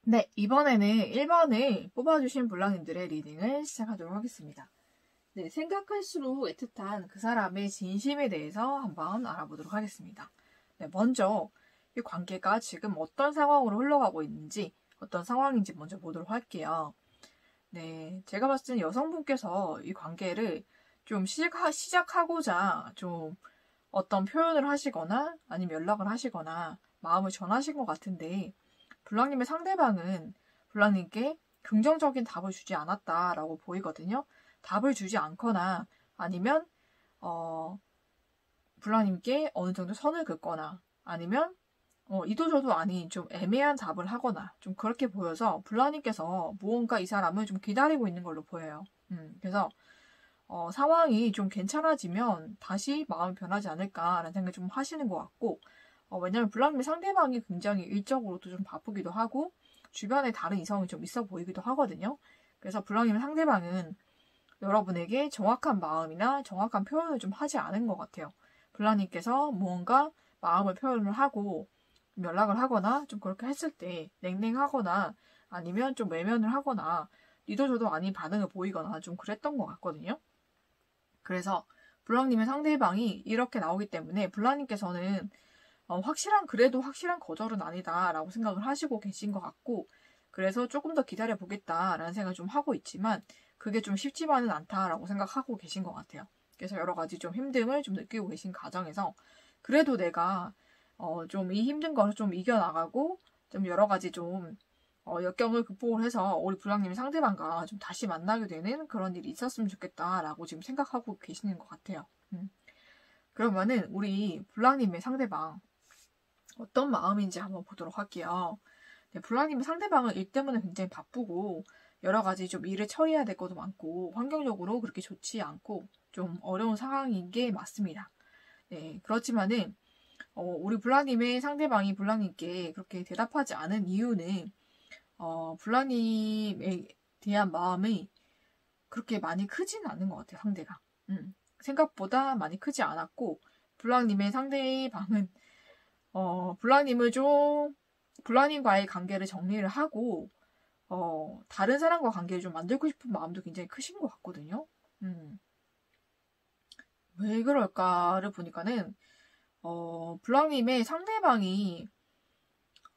네, 이번에는 1번을 뽑아주신 블랑님들의 리딩을 시작하도록 하겠습니다. 네, 생각할수록 애틋한 그 사람의 진심에 대해서 한번 알아보도록 하겠습니다. 네, 먼저 이 관계가 지금 어떤 상황으로 흘러가고 있는지, 어떤 상황인지 먼저 보도록 할게요. 네, 제가 봤을 때는 여성분께서 이 관계를 좀 시작하고자 좀 어떤 표현을 하시거나 아니면 연락을 하시거나 마음을 전하신 것 같은데, 블랑님의 상대방은 블랑님께 긍정적인 답을 주지 않았다라고 보이거든요. 답을 주지 않거나 아니면 블랑님께 어느 정도 선을 긋거나 아니면 이도저도 아닌 좀 애매한 답을 하거나 좀 그렇게 보여서 블랑님께서 무언가 이 사람을 좀 기다리고 있는 걸로 보여요. 그래서 상황이 좀 괜찮아지면 다시 마음이 변하지 않을까라는 생각을 좀 하시는 것 같고, 왜냐면 블랑님의 상대방이 굉장히 일적으로도 좀 바쁘기도 하고 주변에 다른 이성이 좀 있어 보이기도 하거든요. 그래서 블랑님의 상대방은 여러분에게 정확한 마음이나 정확한 표현을 좀 하지 않은 것 같아요. 블랑님께서 무언가 마음을 표현을 하고 연락을 하거나 좀 그렇게 했을 때 냉랭하거나 아니면 좀 외면을 하거나 이도저도 아닌 반응을 보이거나 좀 그랬던 것 같거든요. 그래서 블랑님의 상대방이 이렇게 나오기 때문에 블랑님께서는 그래도 확실한 거절은 아니다라고 생각을 하시고 계신 것 같고, 그래서 조금 더 기다려보겠다라는 생각을 좀 하고 있지만, 그게 좀 쉽지만은 않다라고 생각하고 계신 것 같아요. 그래서 여러 가지 좀 힘듦을 좀 느끼고 계신 과정에서, 그래도 내가, 좀 이 힘든 거를 좀 이겨나가고, 좀 여러 가지 좀, 역경을 극복을 해서 우리 블랑님의 상대방과 좀 다시 만나게 되는 그런 일이 있었으면 좋겠다라고 지금 생각하고 계시는 것 같아요. 그러면은 우리 블랑님의 상대방, 어떤 마음인지 한번 보도록 할게요. 네, 블랑님의 상대방은 일 때문에 굉장히 바쁘고 여러 가지 좀 일을 처리해야 될 것도 많고 환경적으로 그렇게 좋지 않고 좀 어려운 상황인 게 맞습니다. 네, 그렇지만은 우리 블랑님의 상대방이 블랑님께 그렇게 대답하지 않은 이유는 블랑님에 대한 마음이 그렇게 많이 크진 않은 것 같아요, 상대가. 생각보다 많이 크지 않았고 블랑님의 상대방은 블랑님과의 관계를 정리를 하고, 다른 사람과 관계를 좀 만들고 싶은 마음도 굉장히 크신 것 같거든요. 왜 그럴까를 보니까는, 블랑님의 상대방이,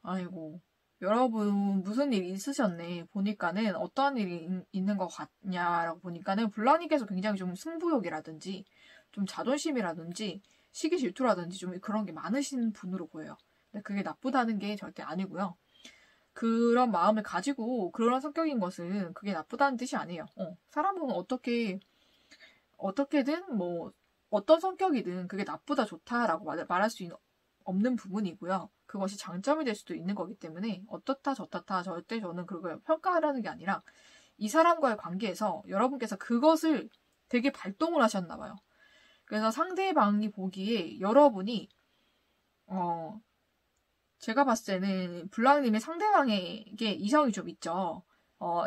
아이고, 여러분 무슨 일이 있으셨네 보니까는 어떠한 일이 있는 것 같냐라고 보니까는 블랑님께서 굉장히 좀 승부욕이라든지, 좀 자존심이라든지, 시기 질투라든지 좀 그런 게 많으신 분으로 보여요. 근데 그게 나쁘다는 게 절대 아니고요. 그런 마음을 가지고 그런 성격인 것은 그게 나쁘다는 뜻이 아니에요. 사람은 어떻게든 뭐 어떤 성격이든 그게 나쁘다 좋다라고 말할 수 없는 부분이고요. 그것이 장점이 될 수도 있는 거기 때문에 어떻다 저떻다 절대 저는 그걸 평가하라는 게 아니라 이 사람과의 관계에서 여러분께서 그것을 되게 발동을 하셨나 봐요. 그래서 상대방이 보기에 여러분이 제가 봤을 때는 블랑님의 상대방에게 이성이 좀 있죠.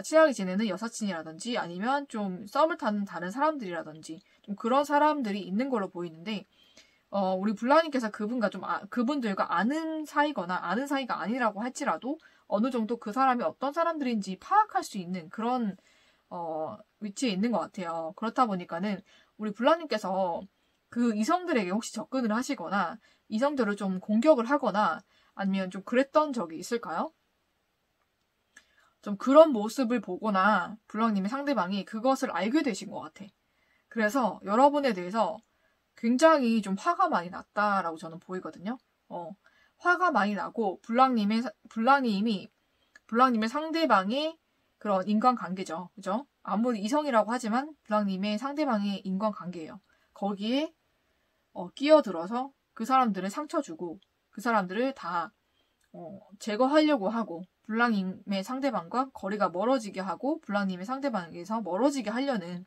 친하게 지내는 여사친이라든지 아니면 좀 썸을 타는 다른 사람들이라든지 좀 그런 사람들이 있는 걸로 보이는데, 우리 블랑님께서 그분들과 아는 사이거나 아는 사이가 아니라고 할지라도 어느 정도 그 사람이 어떤 사람들인지 파악할 수 있는 그런 위치에 있는 것 같아요. 그렇다 보니까는 우리 블랑님께서 그 이성들에게 혹시 접근을 하시거나 이성들을 좀 공격을 하거나 아니면 좀 그랬던 적이 있을까요? 좀 그런 모습을 보거나 블랑님의 상대방이 그것을 알게 되신 것 같아. 그래서 여러분에 대해서 굉장히 좀 화가 많이 났다라고 저는 보이거든요. 화가 많이 나고 블랑님의 상대방의 그런 인간관계죠. 그죠? 아무리 이성이라고 하지만 블랑님의 상대방의 인간관계예요. 거기에 끼어들어서 그 사람들을 상처 주고 그 사람들을 다 제거하려고 하고 블랑님의 상대방과 거리가 멀어지게 하고 블랑님의 상대방에게서 멀어지게 하려는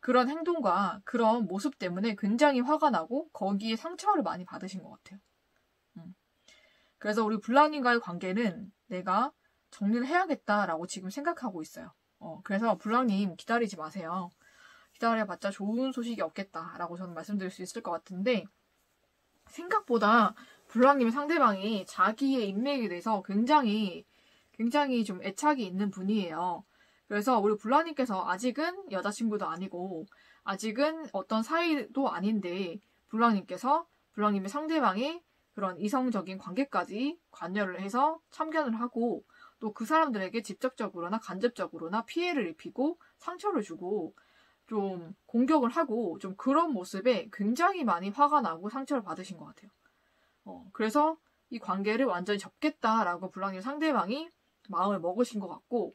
그런 행동과 그런 모습 때문에 굉장히 화가 나고 거기에 상처를 많이 받으신 것 같아요. 그래서 우리 블랑님과의 관계는 내가 정리를 해야겠다라고 지금 생각하고 있어요. 그래서 블랑님 기다리지 마세요. 기다려봤자 좋은 소식이 없겠다라고 저는 말씀드릴 수 있을 것 같은데, 생각보다 블랑님의 상대방이 자기의 인맥에 대해서 굉장히 굉장히 좀 애착이 있는 분이에요. 그래서 우리 블랑님께서 아직은 여자친구도 아니고 아직은 어떤 사이도 아닌데 블랑님의 상대방이 그런 이성적인 관계까지 관여를 해서 참견을 하고 또 그 사람들에게 직접적으로나 간접적으로나 피해를 입히고 상처를 주고 좀 공격을 하고 좀 그런 모습에 굉장히 많이 화가 나고 상처를 받으신 것 같아요. 그래서 이 관계를 완전히 접겠다라고 블랑님 상대방이 마음을 먹으신 것 같고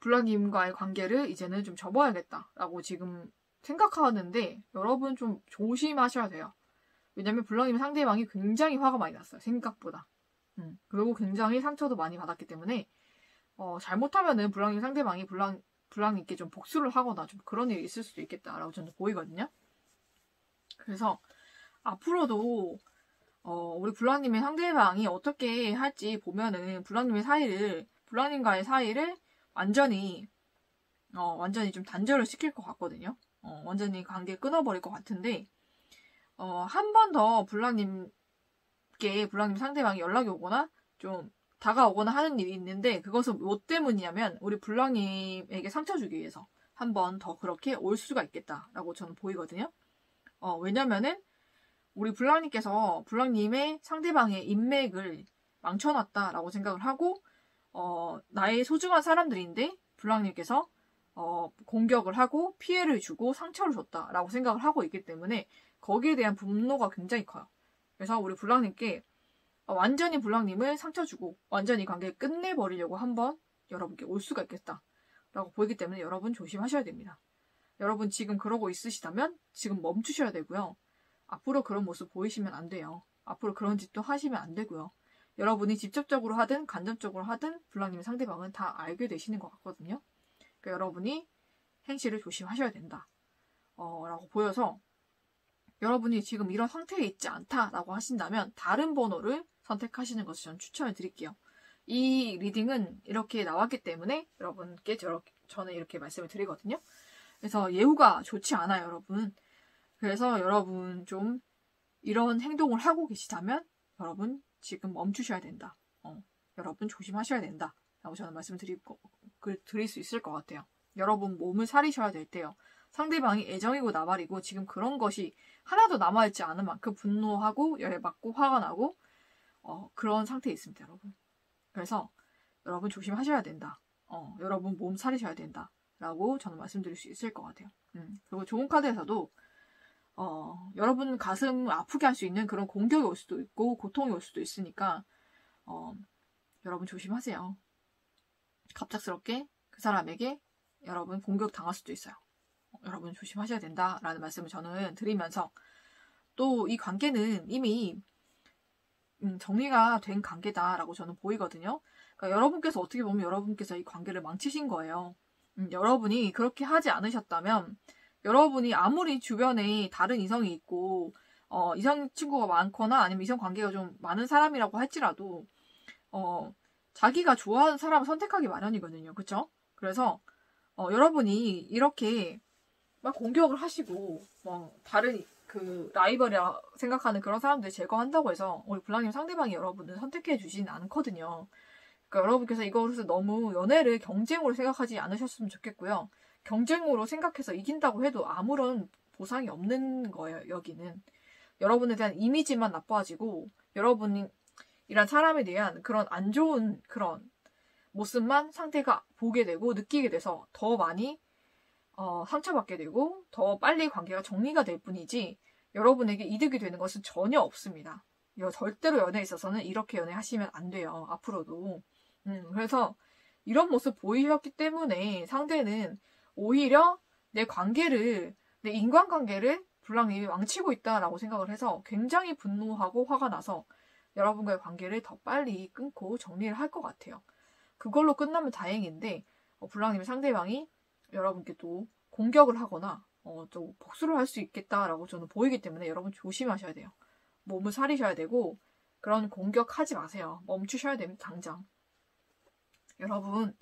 블랑님과의 관계를 이제는 좀 접어야겠다라고 지금 생각하는데 여러분 좀 조심하셔야 돼요. 왜냐면 블랑님 상대방이 굉장히 화가 많이 났어요. 생각보다. 그리고 굉장히 상처도 많이 받았기 때문에 잘못하면은 블랑님 상대방이 블랑님께 좀 복수를 하거나 좀 그런 일이 있을 수도 있겠다라고 저는 보이거든요. 그래서 앞으로도 우리 블랑님의 상대방이 어떻게 할지 보면은 블랑님과의 사이를 완전히 좀 단절을 시킬 것 같거든요. 완전히 관계 끊어버릴 것 같은데 한 번 더 블랑님 상대방이 연락이 오거나 좀 다가오거나 하는 일이 있는데 그것은 뭐 때문이냐면 우리 블랑님에게 상처 주기 위해서 한 번 더 그렇게 올 수가 있겠다라고 저는 보이거든요. 왜냐면은 우리 블랑님께서 블랑님의 상대방의 인맥을 망쳐놨다라고 생각을 하고 나의 소중한 사람들인데 블랑님께서 공격을 하고 피해를 주고 상처를 줬다라고 생각을 하고 있기 때문에 거기에 대한 분노가 굉장히 커요. 그래서 우리 블랑님께 완전히 블랑님을 상처 주고 완전히 관계를 끝내버리려고 한번 여러분께 올 수가 있겠다라고 보이기 때문에 여러분 조심하셔야 됩니다. 여러분 지금 그러고 있으시다면 지금 멈추셔야 되고요. 앞으로 그런 모습 보이시면 안 돼요. 앞으로 그런 짓도 하시면 안 되고요. 여러분이 직접적으로 하든 간접적으로 하든 블랑님의 상대방은 다 알게 되시는 것 같거든요. 그러니까 여러분이 행실을 조심하셔야 된다. 라고 보여서 여러분이 지금 이런 상태에 있지 않다라고 하신다면 다른 번호를 선택하시는 것을 저는 추천을 드릴게요. 이 리딩은 이렇게 나왔기 때문에 여러분께 저는 이렇게 말씀을 드리거든요. 그래서 예후가 좋지 않아요, 여러분. 그래서 여러분 좀 이런 행동을 하고 계시다면 여러분 지금 멈추셔야 된다. 여러분 조심하셔야 된다. 라고 저는 말씀드릴 수 있을 것 같아요. 여러분 몸을 사리셔야 될 때요. 상대방이 애정이고 나발이고 지금 그런 것이 하나도 남아있지 않은 만큼 분노하고 열받고 화가 나고 그런 상태에 있습니다, 여러분. 그래서 여러분 조심하셔야 된다. 여러분 몸 사리셔야 된다. 라고 저는 말씀드릴 수 있을 것 같아요. 그리고 좋은 카드에서도 여러분 가슴 아프게 할 수 있는 그런 공격이 올 수도 있고 고통이 올 수도 있으니까 여러분 조심하세요. 갑작스럽게 그 사람에게 여러분 공격 당할 수도 있어요. 여러분 조심하셔야 된다라는 말씀을 저는 드리면서 또 이 관계는 이미 정리가 된 관계다라고 저는 보이거든요. 그러니까 여러분께서 어떻게 보면 여러분께서 이 관계를 망치신 거예요. 여러분이 그렇게 하지 않으셨다면 여러분이 아무리 주변에 다른 이성이 있고 이성 친구가 많거나 아니면 이성 관계가 좀 많은 사람이라고 할지라도 자기가 좋아하는 사람을 선택하기 마련이거든요. 그쵸? 그래서 여러분이 이렇게 막 공격을 하시고 다른 그 라이벌이라 생각하는 그런 사람들 제거한다고 해서 우리 블랑님 상대방이 여러분을 선택해 주진 않거든요. 그러니까 여러분께서 이것을 너무 연애를 경쟁으로 생각하지 않으셨으면 좋겠고요. 경쟁으로 생각해서 이긴다고 해도 아무런 보상이 없는 거예요. 여기는 여러분에 대한 이미지만 나빠지고 여러분이란 사람에 대한 그런 안 좋은 그런 모습만 상대가 보게 되고 느끼게 돼서 더 많이 상처받게 되고 더 빨리 관계가 정리가 될 뿐이지 여러분에게 이득이 되는 것은 전혀 없습니다. 절대로 연애에 있어서는 이렇게 연애하시면 안 돼요. 앞으로도. 그래서 이런 모습 보이셨기 때문에 상대는 오히려 내 인간관계를 블랑님이 망치고 있다라고 생각을 해서 굉장히 분노하고 화가 나서 여러분과의 관계를 더 빨리 끊고 정리를 할 것 같아요. 그걸로 끝나면 다행인데 블랑님의 상대방이 여러분께 또 공격을 하거나 또 복수를 할 수 있겠다라고 저는 보이기 때문에 여러분 조심하셔야 돼요. 몸을 사리셔야 되고 그런 공격하지 마세요. 멈추셔야 됩니다. 당장. 여러분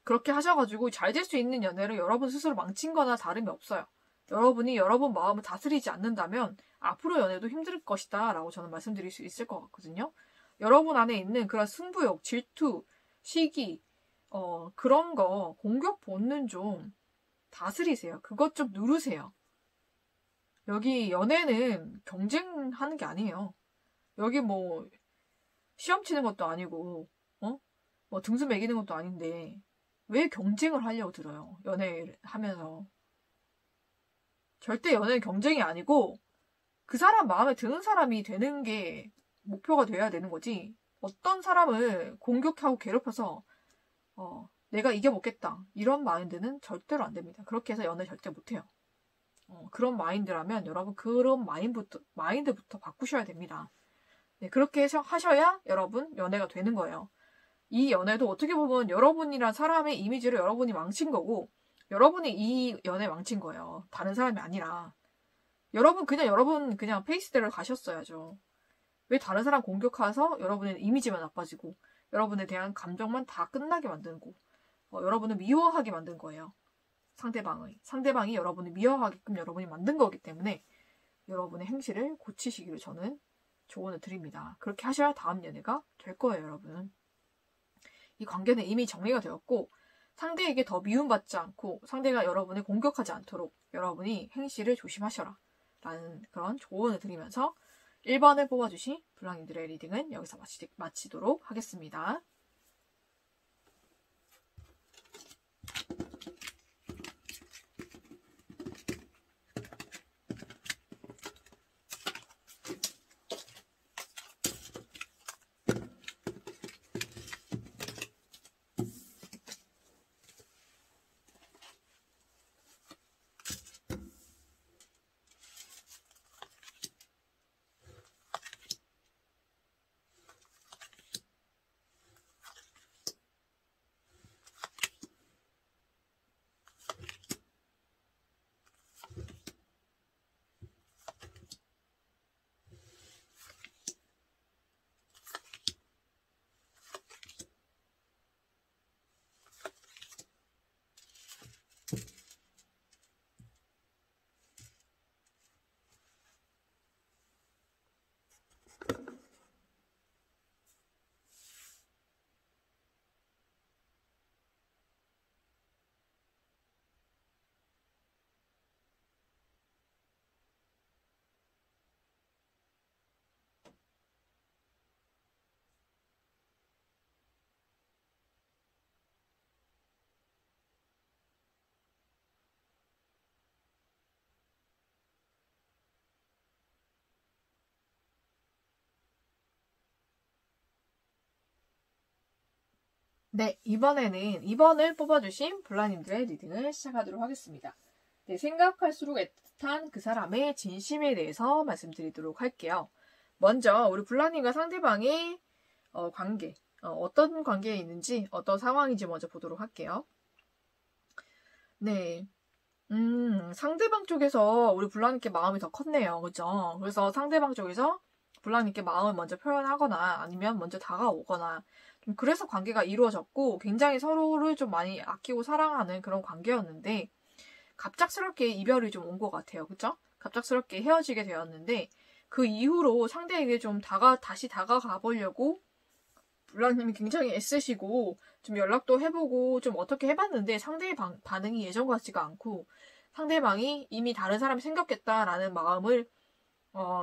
그렇게 하셔가지고 잘 될 수 있는 연애를 여러분 스스로 망친 거나 다름이 없어요. 여러분이 여러분 마음을 다스리지 않는다면 앞으로 연애도 힘들 것이다 라고 저는 말씀드릴 수 있을 것 같거든요. 여러분 안에 있는 그런 승부욕, 질투, 시기, 그런 거, 공격 본능 좀 다스리세요. 그것 좀 누르세요. 여기 연애는 경쟁하는 게 아니에요. 여기 뭐, 시험 치는 것도 아니고, 뭐 등수 매기는 것도 아닌데, 왜 경쟁을 하려고 들어요? 연애를 하면서. 절대 연애는 경쟁이 아니고, 그 사람 마음에 드는 사람이 되는 게 목표가 돼야 되는 거지. 어떤 사람을 공격하고 괴롭혀서, 내가 이겨먹겠다. 이런 마인드는 절대로 안 됩니다. 그렇게 해서 연애 절대 못해요. 그런 마인드라면 여러분 그런 마인드부터 바꾸셔야 됩니다. 네, 그렇게 하셔야 여러분 연애가 되는 거예요. 이 연애도 어떻게 보면 여러분이란 사람의 이미지를 여러분이 망친 거고 여러분이 이 연애 망친 거예요. 다른 사람이 아니라. 여러분 그냥 페이스대로 가셨어야죠. 왜 다른 사람 공격해서 여러분의 이미지만 나빠지고 여러분에 대한 감정만 다 끝나게 만들고 여러분을 미워하게 만든 거예요. 상대방이 여러분을 미워하게끔 여러분이 만든 거기 때문에 여러분의 행실을 고치시기를 저는 조언을 드립니다. 그렇게 하셔야 다음 연애가 될 거예요, 여러분. 이 관계는 이미 정리가 되었고 상대에게 더 미움받지 않고 상대가 여러분을 공격하지 않도록 여러분이 행실을 조심하셔라 라는 그런 조언을 드리면서 1번을 뽑아주신 블랑님들의 리딩은 여기서 마치도록 하겠습니다. 네, 이번에는 2번을 뽑아주신 블라님들의 리딩을 시작하도록 하겠습니다. 네, 생각할수록 애틋한 그 사람의 진심에 대해서 말씀드리도록 할게요. 먼저 우리 블라님과 상대방의 관계, 어떤 관계에 있는지, 어떤 상황인지 먼저 보도록 할게요. 네, 상대방 쪽에서 우리 블라님께 마음이 더 컸네요. 그죠? 그래서 상대방 쪽에서 블라님께 마음을 먼저 표현하거나 아니면 먼저 다가오거나 좀 그래서 관계가 이루어졌고 굉장히 서로를 좀 많이 아끼고 사랑하는 그런 관계였는데 갑작스럽게 이별이 좀 온 것 같아요. 그죠? 갑작스럽게 헤어지게 되었는데 그 이후로 상대에게 좀 다시 다가가 보려고 블라님이 굉장히 애쓰시고 좀 연락도 해보고 좀 어떻게 해봤는데 상대의 반응이 예전 같지가 않고 상대방이 이미 다른 사람이 생겼겠다라는 마음을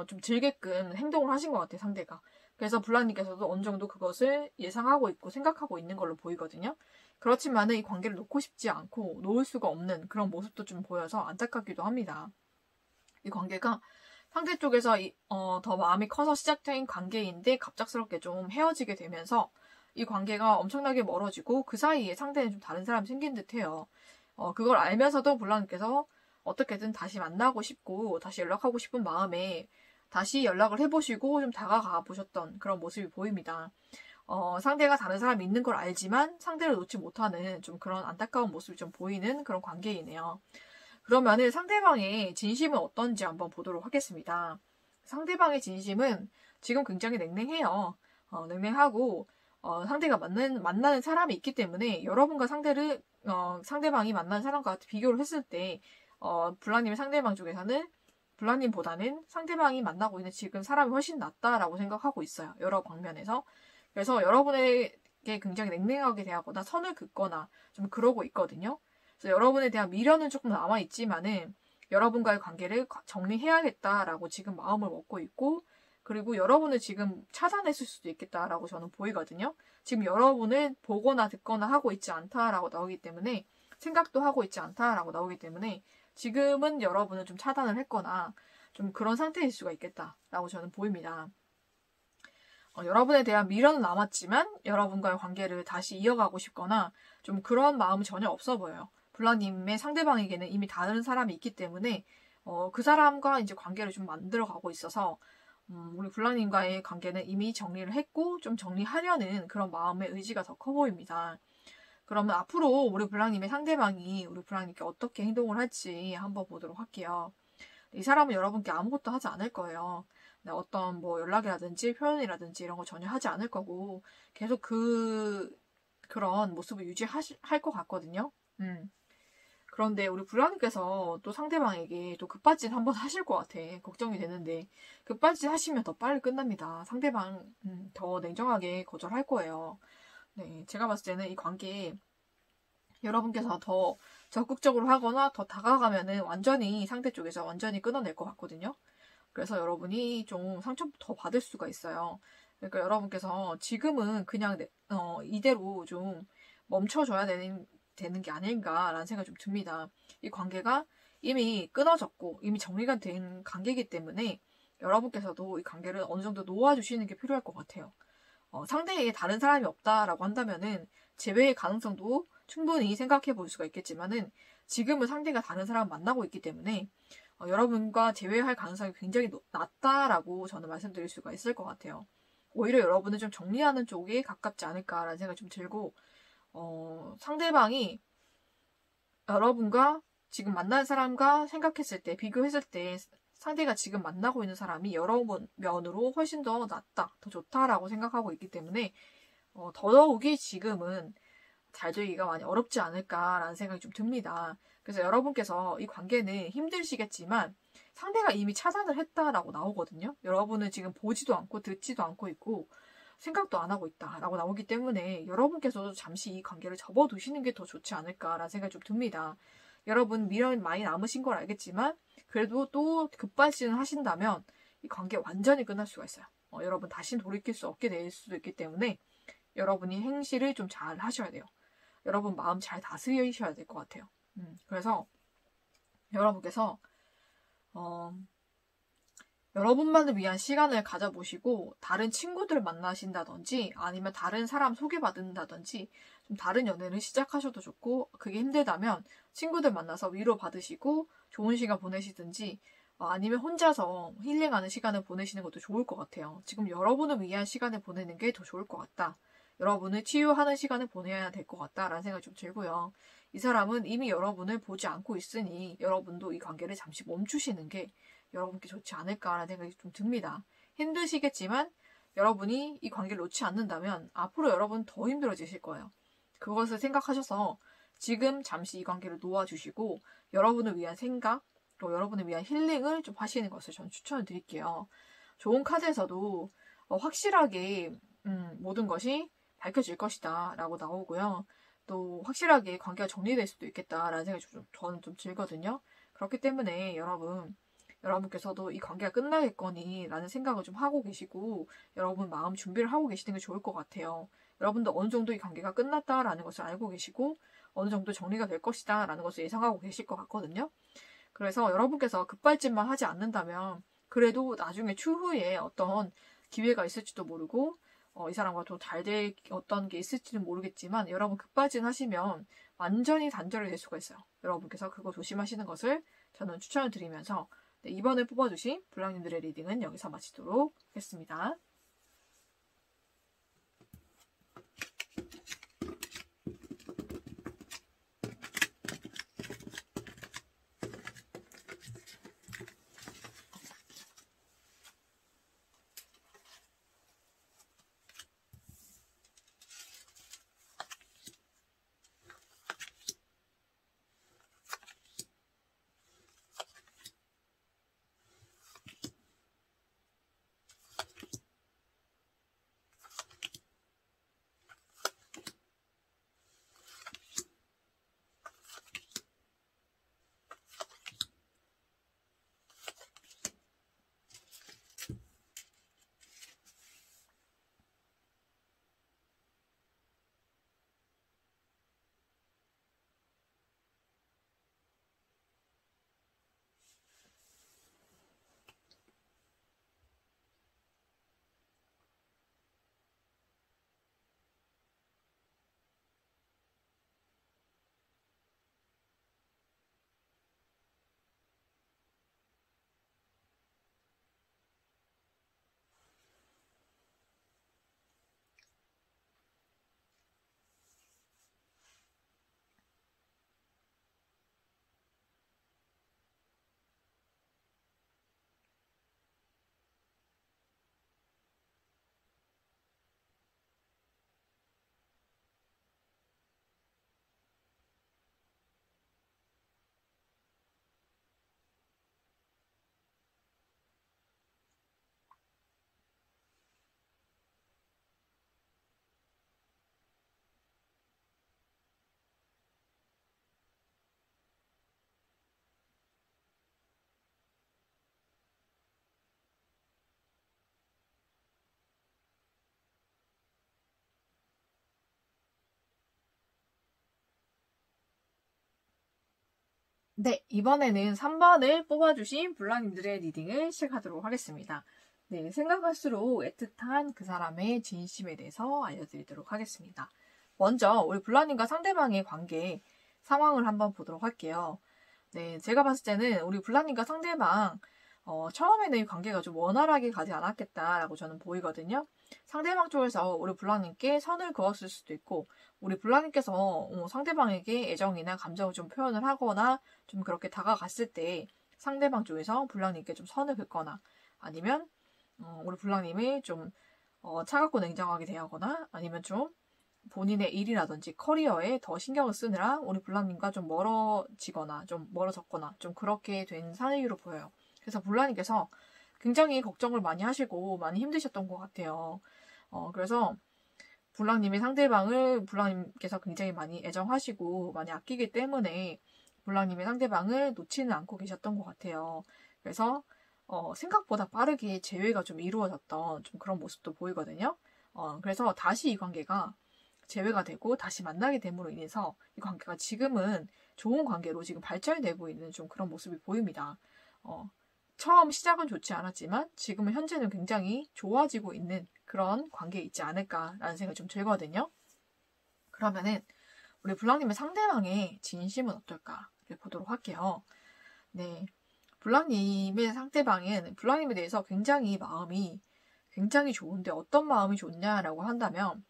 좀 들게끔 행동을 하신 것 같아요, 상대가. 그래서 블라님께서도 어느 정도 그것을 예상하고 있고 생각하고 있는 걸로 보이거든요. 그렇지만은 이 관계를 놓고 싶지 않고 놓을 수가 없는 그런 모습도 좀 보여서 안타깝기도 합니다. 이 관계가 상대 쪽에서 더 마음이 커서 시작된 관계인데 갑작스럽게 좀 헤어지게 되면서 이 관계가 엄청나게 멀어지고 그 사이에 상대는 좀 다른 사람이 생긴 듯해요. 그걸 알면서도 블라님께서 어떻게든 다시 만나고 싶고 다시 연락하고 싶은 마음에 다시 연락을 해보시고 좀 다가가 보셨던 그런 모습이 보입니다. 상대가 다른 사람이 있는 걸 알지만 상대를 놓지 못하는 좀 그런 안타까운 모습이 좀 보이는 그런 관계이네요. 그러면은 상대방의 진심은 어떤지 한번 보도록 하겠습니다. 상대방의 진심은 지금 굉장히 냉랭해요. 냉랭하고 상대가 만나는 사람이 있기 때문에 여러분과 상대방이 만나는 사람과 비교를 했을 때 블라님의 상대방 쪽에서는 블라님보다는 상대방이 만나고 있는 지금 사람이 훨씬 낫다라고 생각하고 있어요. 여러 방면에서. 그래서 여러분에게 굉장히 냉랭하게 대하거나 선을 긋거나 좀 그러고 있거든요. 그래서 여러분에 대한 미련은 조금 남아있지만은 여러분과의 관계를 정리해야겠다라고 지금 마음을 먹고 있고, 그리고 여러분을 지금 차단했을 수도 있겠다라고 저는 보이거든요. 지금 여러분을 보거나 듣거나 하고 있지 않다라고 나오기 때문에, 생각도 하고 있지 않다라고 나오기 때문에 지금은 여러분을 좀 차단을 했거나 좀 그런 상태일 수가 있겠다라고 저는 보입니다. 여러분에 대한 미련은 남았지만 여러분과의 관계를 다시 이어가고 싶거나 좀 그런 마음은 전혀 없어 보여요. 블라님의 상대방에게는 이미 다른 사람이 있기 때문에 그 사람과 이제 관계를 좀 만들어가고 있어서 우리 블라님과의 관계는 이미 정리를 했고 좀 정리하려는 그런 마음의 의지가 더 커 보입니다. 그러면 앞으로 우리 블랑님의 상대방이 우리 블랑님께 어떻게 행동을 할지 한번 보도록 할게요. 이 사람은 여러분께 아무것도 하지 않을 거예요. 어떤 뭐 연락이라든지 표현이라든지 이런 거 전혀 하지 않을 거고 계속 그런 모습을 유지할 것 같거든요. 그런데 우리 블랑님께서 또 상대방에게 또 급발진 한번 하실 것 같아. 걱정이 되는데 급발진 하시면 더 빨리 끝납니다. 상대방 더 냉정하게 거절할 거예요. 네, 제가 봤을 때는 이 관계 여러분께서 더 적극적으로 하거나 더 다가가면은 완전히 상대 쪽에서 완전히 끊어낼 것 같거든요. 그래서 여러분이 좀 상처 더 받을 수가 있어요. 그러니까 여러분께서 지금은 그냥 이대로 좀 멈춰줘야 되는 게 아닌가라는 생각이 좀 듭니다. 이 관계가 이미 끊어졌고 이미 정리가 된 관계이기 때문에 여러분께서도 이 관계를 어느 정도 놓아주시는 게 필요할 것 같아요. 상대에게 다른 사람이 없다라고 한다면은 재회의 가능성도 충분히 생각해 볼 수가 있겠지만은 지금은 상대가 다른 사람을 만나고 있기 때문에 여러분과 재회할 가능성이 굉장히 낮다라고 저는 말씀드릴 수가 있을 것 같아요. 오히려 여러분은 좀 정리하는 쪽에 가깝지 않을까라는 생각이 좀 들고 상대방이 여러분과 지금 만난 사람과 생각했을 때 비교했을 때 상대가 지금 만나고 있는 사람이 여러 면으로 훨씬 더 낫다, 더 좋다라고 생각하고 있기 때문에 더더욱이 지금은 잘 되기가 많이 어렵지 않을까라는 생각이 좀 듭니다. 그래서 여러분께서 이 관계는 힘드시겠지만 상대가 이미 차단을 했다라고 나오거든요. 여러분은 지금 보지도 않고 듣지도 않고 있고 생각도 안 하고 있다라고 나오기 때문에 여러분께서도 잠시 이 관계를 접어두시는 게 더 좋지 않을까라는 생각이 좀 듭니다. 여러분 미련 많이 남으신 걸 알겠지만 그래도 또 급발진을 하신다면 이 관계 완전히 끝날 수가 있어요. 여러분 다시는 돌이킬 수 없게 될 수도 있기 때문에 여러분이 행실을 좀 잘 하셔야 돼요. 여러분 마음 잘 다스리셔야 될 것 같아요. 그래서 여러분께서 여러분만을 위한 시간을 가져보시고 다른 친구들 만나신다든지 아니면 다른 사람 소개받는다든지 좀 다른 연애를 시작하셔도 좋고 그게 힘들다면 친구들 만나서 위로받으시고 좋은 시간 보내시든지 아니면 혼자서 힐링하는 시간을 보내시는 것도 좋을 것 같아요. 지금 여러분을 위한 시간을 보내는 게 더 좋을 것 같다. 여러분을 치유하는 시간을 보내야 될 것 같다라는 생각이 좀 들고요. 이 사람은 이미 여러분을 보지 않고 있으니 여러분도 이 관계를 잠시 멈추시는 게 여러분께 좋지 않을까라는 생각이 좀 듭니다. 힘드시겠지만 여러분이 이 관계를 놓지 않는다면 앞으로 여러분 더 힘들어지실 거예요. 그것을 생각하셔서 지금 잠시 이 관계를 놓아주시고 여러분을 위한 생각, 또 여러분을 위한 힐링을 좀 하시는 것을 저는 추천을 드릴게요. 좋은 카드에서도 확실하게 모든 것이 밝혀질 것이다 라고 나오고요. 또 확실하게 관계가 정리될 수도 있겠다라는 생각이 저는 좀 들거든요. 그렇기 때문에 여러분께서도 이 관계가 끝나겠거니 라는 생각을 좀 하고 계시고 여러분 마음 준비를 하고 계시는 게 좋을 것 같아요. 여러분도 어느 정도 이 관계가 끝났다라는 것을 알고 계시고 어느 정도 정리가 될 것이다 라는 것을 예상하고 계실 것 같거든요. 그래서 여러분께서 급발진만 하지 않는다면 그래도 나중에 추후에 어떤 기회가 있을지도 모르고 이 사람과 더 잘 될 어떤 게 있을지는 모르겠지만 여러분 급발진 하시면 완전히 단절이 될 수가 있어요. 여러분께서 그거 조심하시는 것을 저는 추천을 드리면서 이번에 뽑아주신 블랑님들의 리딩은 여기서 마치도록 하겠습니다. 네, 이번에는 3번을 뽑아주신 블라님들의 리딩을 시작하도록 하겠습니다. 네, 생각할수록 애틋한 그 사람의 진심에 대해서 알려드리도록 하겠습니다. 먼저 우리 블라님과 상대방의 관계 상황을 한번 보도록 할게요. 네, 제가 봤을 때는 우리 블라님과 상대방 처음에는 이 관계가 좀 원활하게 가지 않았겠다라고 저는 보이거든요. 상대방 쪽에서 우리 블라님께 선을 그었을 수도 있고, 우리 블라님께서 상대방에게 애정이나 감정을 좀 표현을 하거나 좀 그렇게 다가갔을 때 상대방 쪽에서 블라님께 좀 선을 긋거나, 아니면 우리 블라님이 좀 차갑고 냉정하게 대하거나, 아니면 좀 본인의 일이라든지 커리어에 더 신경을 쓰느라 우리 블라님과 좀 멀어지거나 좀 멀어졌거나 좀 그렇게 된 사례로 보여요. 그래서 블라님께서 굉장히 걱정을 많이 하시고 많이 힘드셨던 것 같아요. 그래서 블랑님의 상대방을 블랑님께서 굉장히 많이 애정하시고 많이 아끼기 때문에 블랑님의 상대방을 놓지는 않고 계셨던 것 같아요. 그래서 생각보다 빠르게 재회가 좀 이루어졌던 좀 그런 모습도 보이거든요. 그래서 다시 이 관계가 재회가 되고 다시 만나게 됨으로 인해서 이 관계가 지금은 좋은 관계로 지금 발전이 되고 있는 좀 그런 모습이 보입니다. 처음 시작은 좋지 않았지만 지금은 현재는 굉장히 좋아지고 있는 그런 관계에 있지 않을까라는 생각이 좀 들거든요. 그러면은 우리 블랑님의 상대방의 진심은 어떨까를 보도록 할게요. 네, 블랑님의 상대방은 블랑님에 대해서 굉장히 마음이 굉장히 좋은데 어떤 마음이 좋냐라고 한다면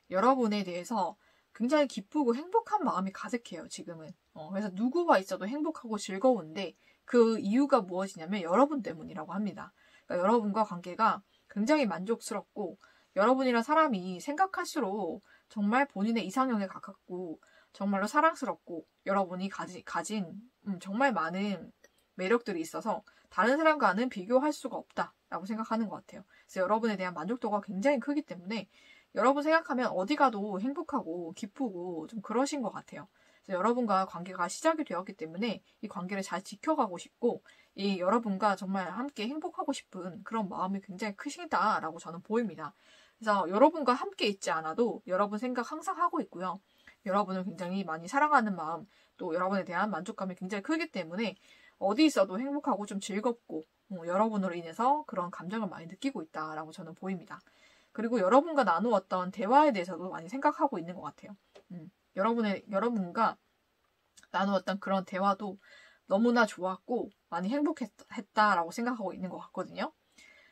여러분에 대해서 굉장히 기쁘고 행복한 마음이 가득해요, 지금은. 그래서 누구와 있어도 행복하고 즐거운데 그 이유가 무엇이냐면 여러분 때문이라고 합니다. 그러니까 여러분과 관계가 굉장히 만족스럽고 여러분이란 사람이 생각할수록 정말 본인의 이상형에 가깝고 정말로 사랑스럽고 여러분이 가진 정말 많은 매력들이 있어서 다른 사람과는 비교할 수가 없다라고 생각하는 것 같아요. 그래서 여러분에 대한 만족도가 굉장히 크기 때문에 여러분 생각하면 어디 가도 행복하고 기쁘고 좀 그러신 것 같아요. 그래서 여러분과 관계가 시작이 되었기 때문에 이 관계를 잘 지켜가고 싶고 이 여러분과 정말 함께 행복하고 싶은 그런 마음이 굉장히 크시다라고 저는 보입니다. 그래서 여러분과 함께 있지 않아도 여러분 생각 항상 하고 있고요. 여러분을 굉장히 많이 사랑하는 마음, 또 여러분에 대한 만족감이 굉장히 크기 때문에 어디 있어도 행복하고 좀 즐겁고 여러분으로 인해서 그런 감정을 많이 느끼고 있다라고 저는 보입니다. 그리고 여러분과 나누었던 대화에 대해서도 많이 생각하고 있는 것 같아요. 여러분과 나누었던 그런 대화도 너무나 좋았고 많이 행복했다라고 생각하고 있는 것 같거든요.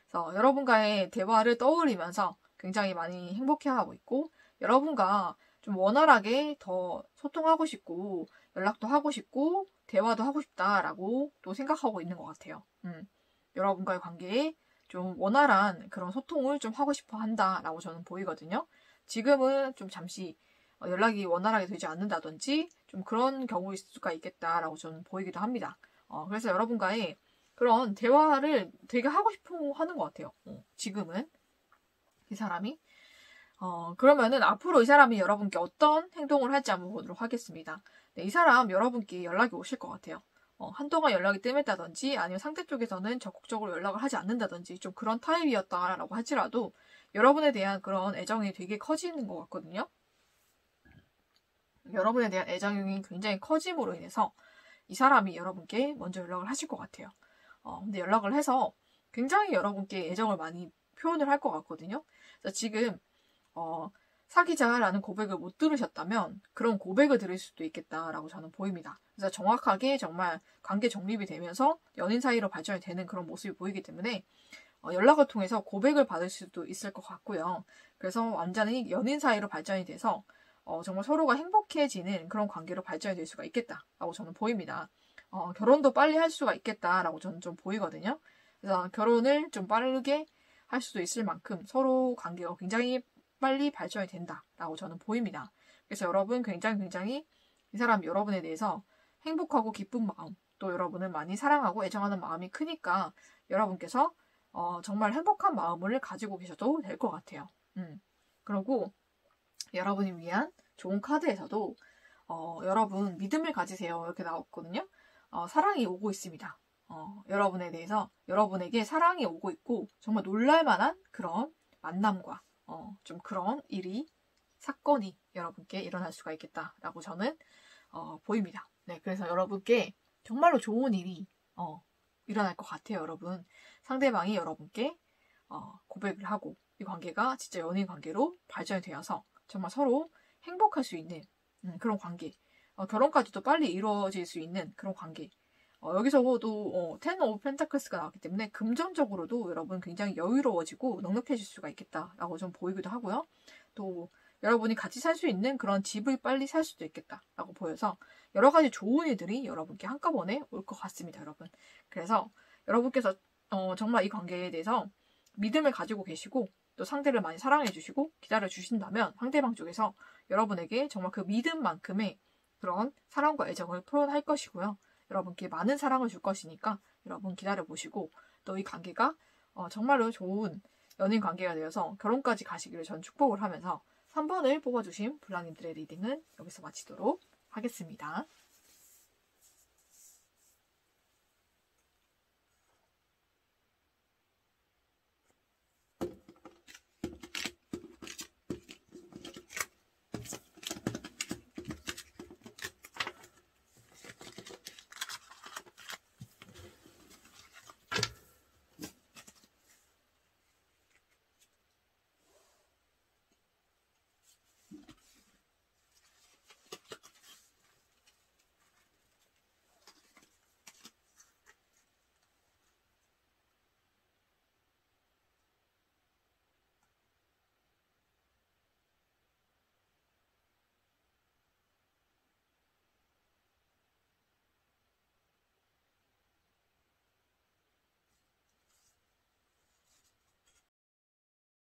그래서 여러분과의 대화를 떠올리면서 굉장히 많이 행복해하고 있고 여러분과 좀 원활하게 더 소통하고 싶고 연락도 하고 싶고 대화도 하고 싶다라고 또 생각하고 있는 것 같아요. 여러분과의 관계에 좀 원활한 그런 소통을 좀 하고 싶어 한다라고 저는 보이거든요. 지금은 좀 잠시 연락이 원활하게 되지 않는다든지 좀 그런 경우일 수가 있겠다라고 저는 보이기도 합니다. 그래서 여러분과의 그런 대화를 되게 하고 싶어 하는 것 같아요. 지금은 이 사람이 그러면은 앞으로 이 사람이 여러분께 어떤 행동을 할지 한번 보도록 하겠습니다. 네, 이 사람 여러분께 연락이 오실 것 같아요. 한동안 연락이 뜸했다든지 아니면 상대 쪽에서는 적극적으로 연락을 하지 않는다든지 좀 그런 타입이었다라고 할지라도 여러분에 대한 그런 애정이 되게 커지는 것 같거든요. 여러분에 대한 애정이 굉장히 커짐으로 인해서 이 사람이 여러분께 먼저 연락을 하실 것 같아요. 근데 연락을 해서 굉장히 여러분께 애정을 많이 표현을 할 것 같거든요. 그래서 지금 사귀자라는 고백을 못 들으셨다면 그런 고백을 들을 수도 있겠다라고 저는 보입니다. 그래서 정확하게 정말 관계 정립이 되면서 연인 사이로 발전이 되는 그런 모습이 보이기 때문에 연락을 통해서 고백을 받을 수도 있을 것 같고요. 그래서 완전히 연인 사이로 발전이 돼서 정말 서로가 행복해지는 그런 관계로 발전이 될 수가 있겠다라고 저는 보입니다. 결혼도 빨리 할 수가 있겠다라고 저는 좀 보이거든요. 그래서 결혼을 좀 빠르게 할 수도 있을 만큼 서로 관계가 굉장히 빨리 발전이 된다라고 저는 보입니다. 그래서 여러분 굉장히 이 사람 여러분에 대해서 행복하고 기쁜 마음, 또 여러분을 많이 사랑하고 애정하는 마음이 크니까 여러분께서 정말 행복한 마음을 가지고 계셔도 될 것 같아요. 그리고 여러분을 위한 좋은 카드에서도 여러분 믿음을 가지세요 이렇게 나왔거든요. 사랑이 오고 있습니다. 여러분에 대해서 여러분에게 사랑이 오고 있고 정말 놀랄만한 그런 만남과 좀 그런 사건이 여러분께 일어날 수가 있겠다라고 저는 보입니다. 네, 그래서 여러분께 정말로 좋은 일이 일어날 것 같아요, 여러분. 상대방이 여러분께 고백을 하고 이 관계가 진짜 연인 관계로 발전이 되어서 정말 서로 행복할 수 있는 그런 관계, 결혼까지도 빨리 이루어질 수 있는 그런 관계. 여기서도 텐 오브 펜타클스가 나왔기 때문에 금전적으로도 여러분 굉장히 여유로워지고 넉넉해질 수가 있겠다라고 좀 보이기도 하고요. 또 여러분이 같이 살 수 있는 그런 집을 빨리 살 수도 있겠다라고 보여서 여러 가지 좋은 일들이 여러분께 한꺼번에 올 것 같습니다, 여러분. 그래서 여러분께서 정말 이 관계에 대해서 믿음을 가지고 계시고 또 상대를 많이 사랑해 주시고 기다려 주신다면 상대방 쪽에서 여러분에게 정말 그 믿음만큼의 그런 사랑과 애정을 표현할 것이고요. 여러분께 많은 사랑을 줄 것이니까 여러분 기다려 보시고 또 이 관계가 정말로 좋은 연인 관계가 되어서 결혼까지 가시기를 전 축복을 하면서 3번을 뽑아주신 블라님들의 리딩은 여기서 마치도록 하겠습니다.